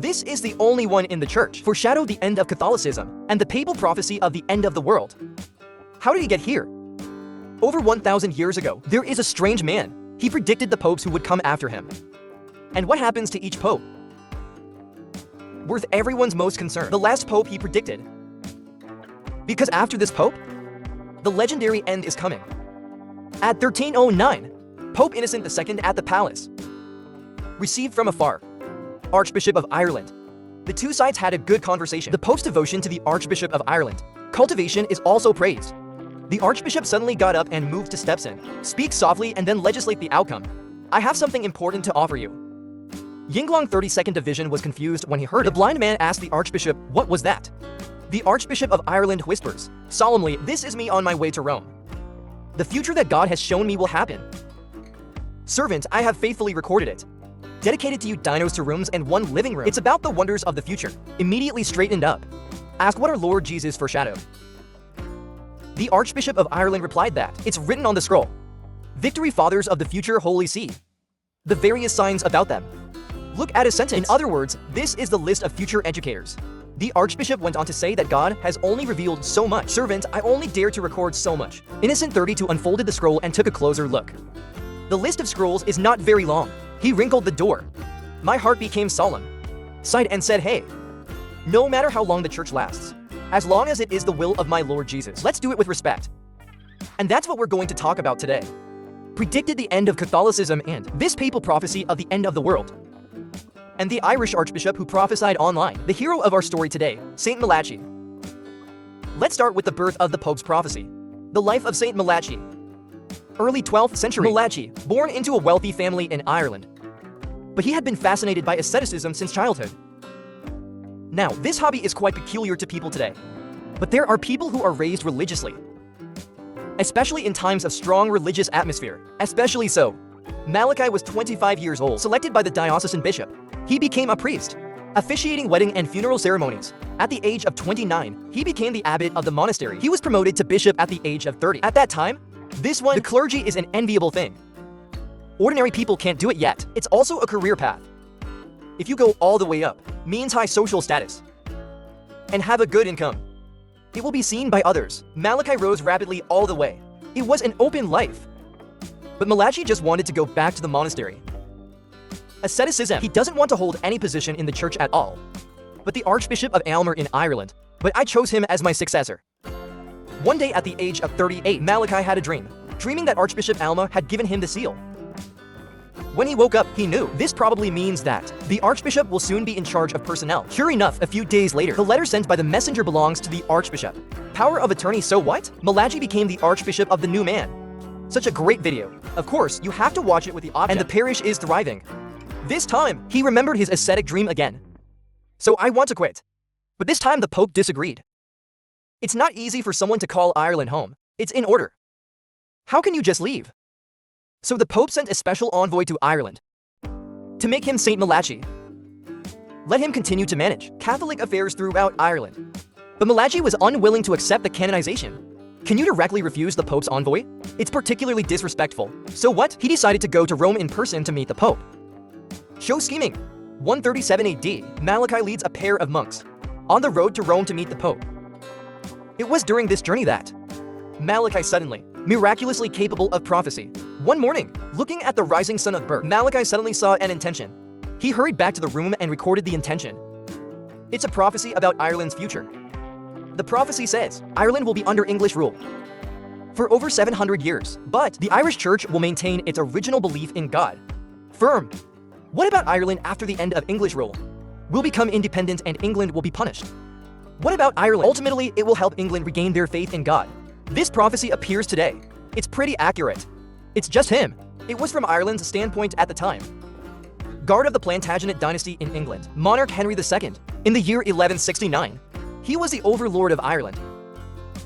This is the only one in the church, foreshadowed the end of Catholicism and the papal prophecy of the end of the world. How did he get here? Over 1,000 years ago, there is a strange man. He predicted the popes who would come after him. And what happens to each pope? Worth everyone's most concern, the last pope he predicted. Because after this pope, the legendary end is coming. At 1309, Pope Innocent II at the palace received from afar Archbishop of Ireland. The two sides had a good conversation. The Pope's devotion to the Archbishop of Ireland cultivation is also praised. The Archbishop suddenly got up and moved to steps in, speak softly and then legislate the outcome. I have something important to offer you. Yinglong 32nd Division was confused when he heard it. The blind man asked the Archbishop, what was that? The Archbishop of Ireland whispers, solemnly, this is me on my way to Rome. The future that God has shown me will happen. Servant, I have faithfully recorded it. Dedicated to you dinos 2 rooms and 1 living room. It's about the wonders of the future. Immediately straightened up. Asked what our Lord Jesus foreshadowed. The Archbishop of Ireland replied that, it's written on the scroll. Victory fathers of the future Holy See. The various signs about them. Look at a sentence. In other words, this is the list of future educators. The Archbishop went on to say that God has only revealed so much. Servant, I only dare to record so much. Innocent 32 unfolded the scroll and took a closer look. The list of scrolls is not very long. He wrinkled the door. My heart became solemn. Sighed and said, hey, no matter how long the church lasts, as long as it is the will of my Lord Jesus, let's do it with respect. And that's what we're going to talk about today. Predicted the end of Catholicism and this papal prophecy of the end of the world. And the Irish Archbishop who prophesied online, the hero of our story today, Saint Malachi. Let's start with the birth of the Pope's prophecy. The life of Saint Malachi. Early 12th century. Malachi, born into a wealthy family in Ireland. But he had been fascinated by asceticism since childhood. Now, this hobby is quite peculiar to people today. But there are people who are raised religiously. Especially in times of strong religious atmosphere. Especially so. Malachi was 25 years old, selected by the diocesan bishop. He became a priest, officiating wedding and funeral ceremonies. At the age of 29, he became the abbot of the monastery. He was promoted to bishop at the age of 30. At that time, the clergy is an enviable thing. Ordinary people can't do it yet. It's also a career path. If you go all the way up, means high social status, and have a good income, it will be seen by others. Malachi rose rapidly all the way. It was an open life. But Malachi just wanted to go back to the monastery. Asceticism. He doesn't want to hold any position in the church at all. But the Archbishop of Aylmer in Ireland. But I chose him as my successor. One day at the age of 38, Malachi had a dream, dreaming that Archbishop Aylmer had given him the seal. When he woke up, he knew this probably means that the Archbishop will soon be in charge of personnel. Sure enough, a few days later, the letter sent by the messenger belongs to the Archbishop. Power of attorney, so what? Malachi became the Archbishop of the new man. Such a great video. Of course, you have to watch it with the object. And the parish is thriving. This time, he remembered his ascetic dream again. So I want to quit. But this time the Pope disagreed. It's not easy for someone to call Ireland home. It's in order. How can you just leave? So the Pope sent a special envoy to Ireland to make him Saint Malachi. Let him continue to manage Catholic affairs throughout Ireland. But Malachi was unwilling to accept the canonization. Can you directly refuse the Pope's envoy? It's particularly disrespectful. So what? He decided to go to Rome in person to meet the Pope. Show scheming. 137 AD, Malachi leads a pair of monks on the road to Rome to meet the Pope. It was during this journey that Malachi suddenly, miraculously capable of prophecy. One morning, looking at the rising sun of birth, Malachi suddenly saw an intention. He hurried back to the room and recorded the intention. It's a prophecy about Ireland's future. The prophecy says, Ireland will be under English rule for over 700 years, but the Irish Church will maintain its original belief in God. Firm. What about Ireland after the end of English rule? Will become independent and England will be punished. What about Ireland? Ultimately, it will help England regain their faith in God. This prophecy appears today. It's pretty accurate. It's just him. It was from Ireland's standpoint at the time. Guard of the Plantagenet dynasty in England, monarch Henry II, in the year 1169. He was the overlord of Ireland.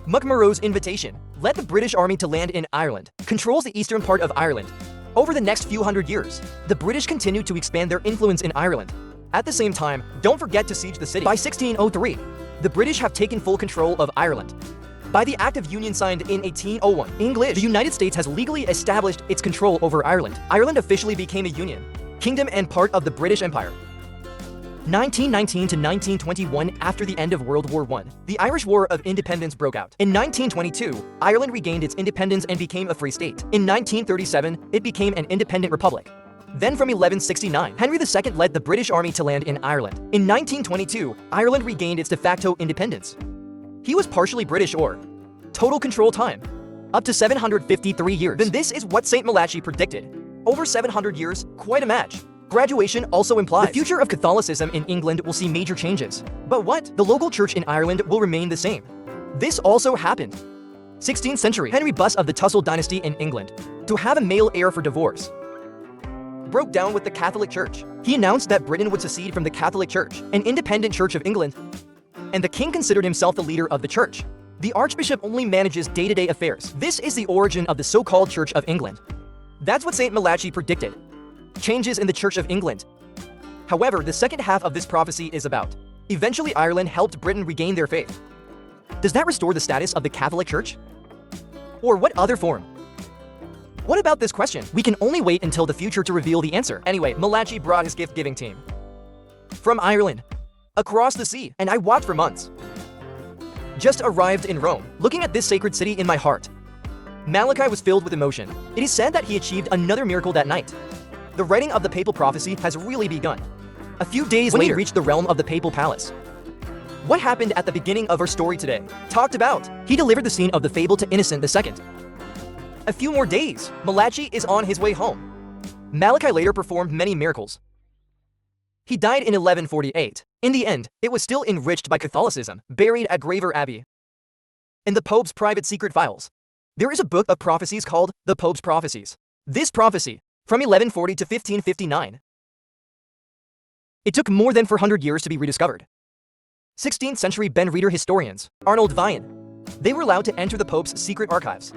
McMurrough's invitation led the British army to land in Ireland, controls the eastern part of Ireland. Over the next few hundred years, the British continued to expand their influence in Ireland. At the same time, don't forget to siege the city. By 1603, the British have taken full control of Ireland. By the Act of Union signed in 1801, the United States has legally established its control over Ireland. Ireland officially became a union, kingdom and part of the British Empire. 1919 to 1921. After the end of World War I, the Irish War of Independence broke out. In 1922, Ireland regained its independence and became a free state. In 1937, it became an independent republic. Then from 1169, Henry II led the British army to land in Ireland. In 1922, Ireland regained its de facto independence. He was partially British or total control time, up to 753 years. Then this is what St. Malachi predicted. Over 700 years, quite a match. Graduation also implies the future of Catholicism in England will see major changes. But what? The local church in Ireland will remain the same. This also happened. 16th century, Henry Bus of the Tussle dynasty in England, to have a male heir for divorce, broke down with the Catholic Church. He announced that Britain would secede from the Catholic Church, an independent church of England, and the king considered himself the leader of the church. The archbishop only manages day-to-day affairs. This is the origin of the so-called Church of England. That's what St. Malachi predicted. Changes in the Church of England. However, the second half of this prophecy is about eventually Ireland helped Britain regain their faith. Does that restore the status of the Catholic Church? Or what other form? What about this question? We can only wait until the future to reveal the answer. Anyway, Malachi brought his gift-giving team from Ireland across the sea, and I watched for months. Just arrived in Rome, looking at this sacred city in my heart. Malachi was filled with emotion. It is said that he achieved another miracle that night. The writing of the papal prophecy has really begun. A few days later, he reached the realm of the papal palace. What happened at the beginning of our story today? Talked about. He delivered the scene of the fable to Innocent II. A few more days, Malachi is on his way home. Malachi later performed many miracles. He died in 1148. In the end, it was still enriched by Catholicism, buried at Graver Abbey. In the Pope's private secret files, there is a book of prophecies called The Pope's Prophecies. This prophecy, from 1140 to 1559. It took more than 400 years to be rediscovered. 16th century Ben Reader historians, Arnold Vian, they were allowed to enter the Pope's secret archives.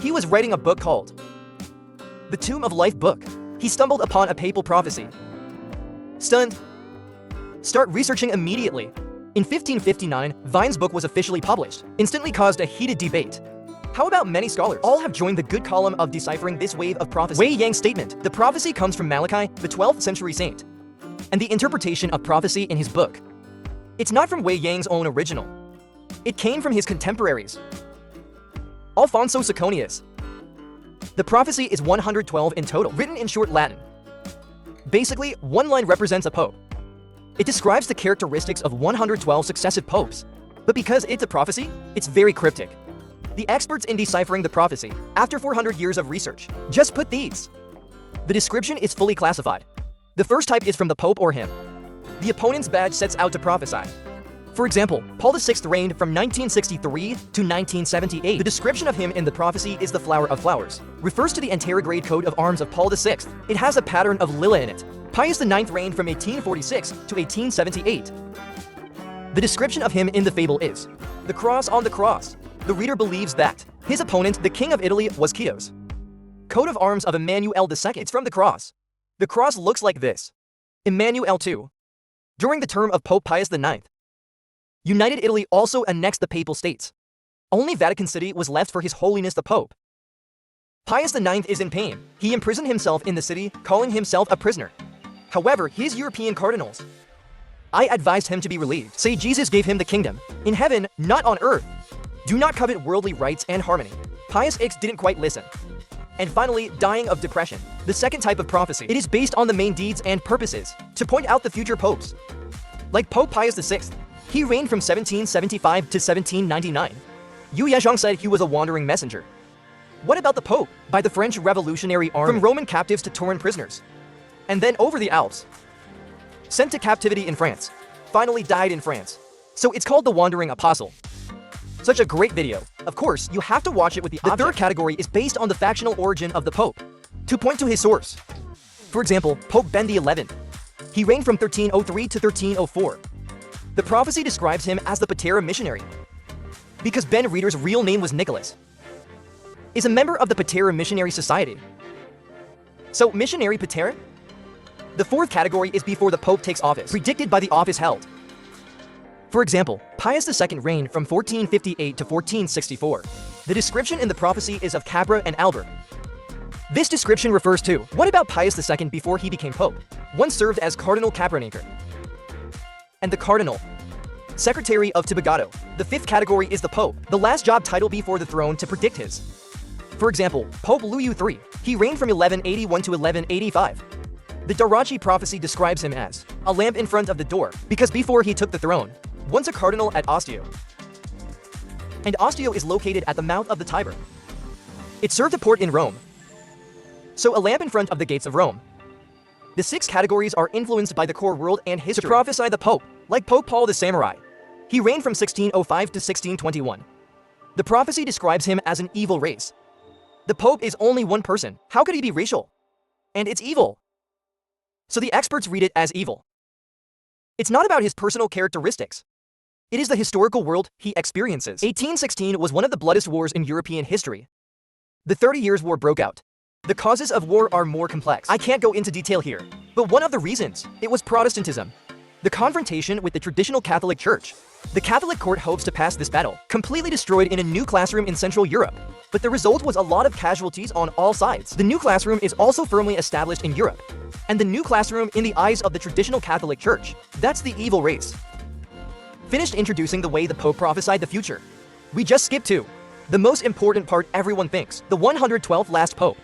He was writing a book called The Tomb of Life book. He stumbled upon a papal prophecy. Stunned. Start researching immediately. In 1559, Vian's book was officially published, instantly caused a heated debate. How about many scholars? All have joined the good column of deciphering this wave of prophecy. Wei Yang's statement, the prophecy comes from Malachi, the 12th century saint, and the interpretation of prophecy in his book. It's not from Wei Yang's own original. It came from his contemporaries. Alfonso Siconius. The prophecy is 112 in total, written in short Latin. Basically, one line represents a pope. It describes the characteristics of 112 successive popes. But because it's a prophecy, it's very cryptic. The experts in deciphering the prophecy, after 400 years of research, just put these. The description is fully classified. The first type is from the Pope or him. The opponent's badge sets out to prophesy. For example, Paul VI reigned from 1963 to 1978. The description of him in the prophecy is the flower of flowers. Refers to the anterograde coat of arms of Paul VI. It has a pattern of lila in it. Pius IX reigned from 1846 to 1878. The description of him in the fable is the cross on the cross. The reader believes that his opponent, the King of Italy, was Chios. Coat of arms of Emmanuel II. It's from the cross. The cross looks like this. Emmanuel II. During the term of Pope Pius IX, United Italy also annexed the Papal States. Only Vatican City was left for His Holiness the Pope. Pius IX is in pain. He imprisoned himself in the city, calling himself a prisoner. However, his European cardinals, I advised him to be relieved. Say Jesus gave him the kingdom, in heaven, not on earth. Do not covet worldly rights and harmony. Pius X didn't quite listen. And finally, dying of depression. The second type of prophecy. It is based on the main deeds and purposes to point out the future popes. Like Pope Pius VI, he reigned from 1775 to 1799. Yu Yezhong said he was a wandering messenger. What about the Pope? By the French Revolutionary Army, from Roman captives to torn prisoners. And then over the Alps. Sent to captivity in France. Finally died in France. So it's called the Wandering Apostle. Such a great video. Of course, you have to watch it with the object. The third category is based on the factional origin of the Pope, to point to his source. For example, Pope Ben XI. He reigned from 1303 to 1304. The prophecy describes him as the Patera missionary, because Ben Reader's real name was Nicholas, is a member of the Patera Missionary Society. So, missionary Patera? The fourth category is before the Pope takes office, predicted by the office held. For example, Pius II reigned from 1458 to 1464. The description in the prophecy is of Cabra and Albert. This description refers to, what about Pius II before he became Pope? One served as Cardinal Capranaker and the Cardinal Secretary of Tibigato. The fifth category is the Pope, the last job title before the throne to predict his. For example, Pope Louis III, he reigned from 1181 to 1185. The Darachi prophecy describes him as a lamp in front of the door, because before he took the throne, once a cardinal at Ostio. And Ostio is located at the mouth of the Tiber. It served a port in Rome. So a lamp in front of the gates of Rome. The six categories are influenced by the core world and history to prophesy the Pope, like Pope Paul the Samurai. He reigned from 1605 to 1621. The prophecy describes him as an evil race. The Pope is only one person. How could he be racial? And it's evil. So the experts read it as evil. It's not about his personal characteristics. It is the historical world he experiences. 1816 was one of the bloodiest wars in European history. The 30 Years' War broke out. The causes of war are more complex. I can't go into detail here, but one of the reasons, it was Protestantism. The confrontation with the traditional Catholic Church. The Catholic court hopes to pass this battle, completely destroyed in a new classroom in Central Europe. But the result was a lot of casualties on all sides. The new classroom is also firmly established in Europe. And the new classroom in the eyes of the traditional Catholic Church. That's the evil race. Finished introducing the way the Pope prophesied the future. We just skipped to the most important part everyone thinks, the 112th last Pope.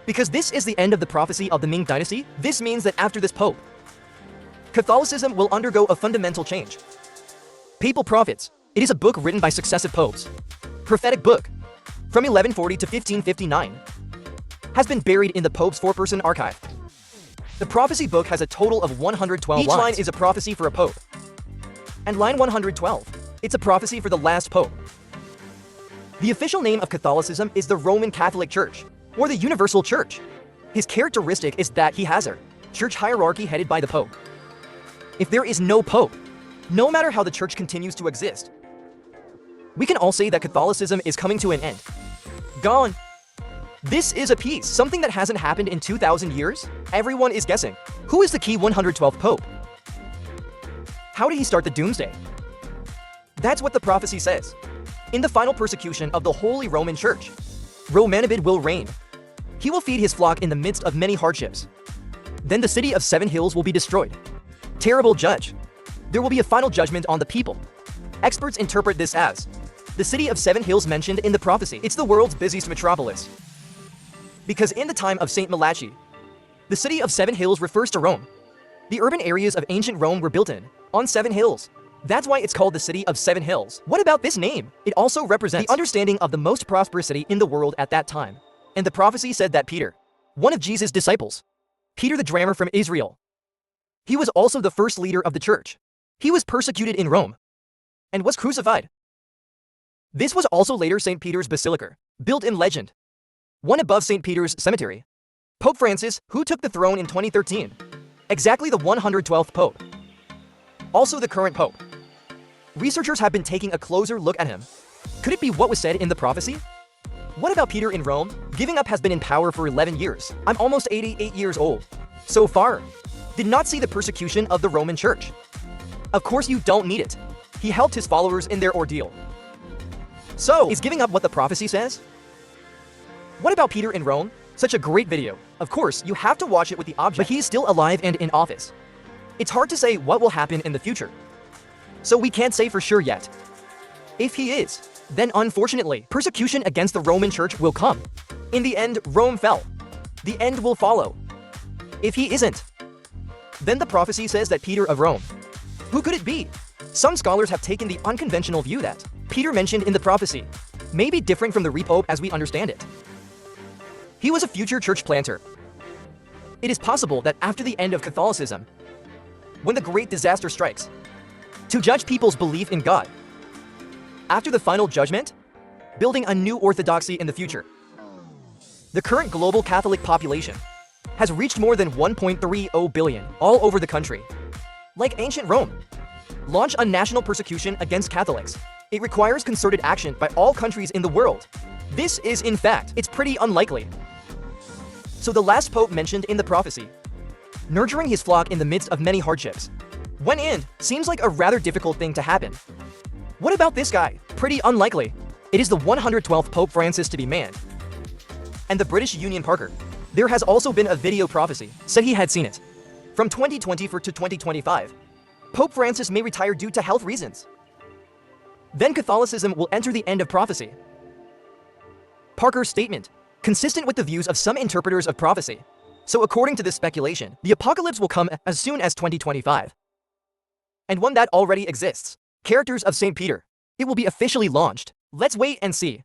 Because this is the end of the prophecy of the Ming Dynasty, this means that after this Pope, Catholicism will undergo a fundamental change. Papal Prophets. It is a book written by successive popes. Prophetic book. From 1140 to 1559. Has been buried in the Pope's four-person archive. The prophecy book has a total of 112 lines. Each line is a prophecy for a pope. And line 112, it's a prophecy for the last pope. The official name of Catholicism is the Roman Catholic Church, or the Universal Church. His characteristic is that he has a church hierarchy headed by the Pope. If there is no Pope, no matter how the church continues to exist, we can all say that Catholicism is coming to an end. Gone. This is a piece, something that hasn't happened in 2,000 years. Everyone is guessing. Who is the key 112th Pope? How did he start the doomsday? That's what the prophecy says. In the final persecution of the Holy Roman Church, Romanabid will reign. He will feed his flock in the midst of many hardships. Then the city of Seven Hills will be destroyed. Terrible judge. There will be a final judgment on the people. Experts interpret this as the city of Seven Hills mentioned in the prophecy. It's the world's busiest metropolis. Because in the time of Saint Malachi, the city of Seven Hills refers to Rome. The urban areas of ancient Rome were built on Seven Hills. That's why it's called the city of Seven Hills. What about this name? It also represents the understanding of the most prosperous city in the world at that time. And the prophecy said that Peter, one of Jesus' disciples, Peter the drummer from Israel, he was also the first leader of the church. He was persecuted in Rome and was crucified. This was also later St. Peter's Basilica, built in legend, one above St. Peter's Cemetery. Pope Francis, who took the throne in 2013, exactly the 112th Pope. Also the current Pope. Researchers have been taking a closer look at him. Could it be what was said in the prophecy? What about Peter in Rome? Giving up has been in power for 11 years. I'm almost 88 years old. So far, did not see the persecution of the Roman Church. Of course you don't need it. He helped his followers in their ordeal. So, is giving up what the prophecy says? What about Peter in Rome? Such a great video. Of course, you have to watch it with the object, but he's still alive and in office. It's hard to say what will happen in the future. So we can't say for sure yet. If he is, then unfortunately, persecution against the Roman Church will come. In the end, Rome fell. The end will follow. If he isn't, then the prophecy says that Peter of Rome. Who could it be? Some scholars have taken the unconventional view that Peter mentioned in the prophecy may be different from the repope as we understand it. He was a future church planter. It is possible that after the end of Catholicism, when the great disaster strikes, to judge people's belief in God, after the final judgment, building a new orthodoxy in the future. The current global Catholic population has reached more than 1.30 billion all over the country. Like ancient Rome, launch a national persecution against Catholics. It requires concerted action by all countries in the world. This is, in fact, it's pretty unlikely. So the last pope mentioned in the prophecy, nurturing his flock in the midst of many hardships, when in, seems like a rather difficult thing to happen. What about this guy? Pretty unlikely. It is the 112th Pope Francis to be manned. and the British Union Parker. There has also been a video prophecy, said he had seen it. From 2024 to 2025, Pope Francis may retire due to health reasons. Then Catholicism will enter the end of prophecy. Parker's statement, consistent with the views of some interpreters of prophecy. So according to this speculation, the apocalypse will come as soon as 2025. And one that already exists. Characters of St. Peter. It will be officially launched. Let's wait and see.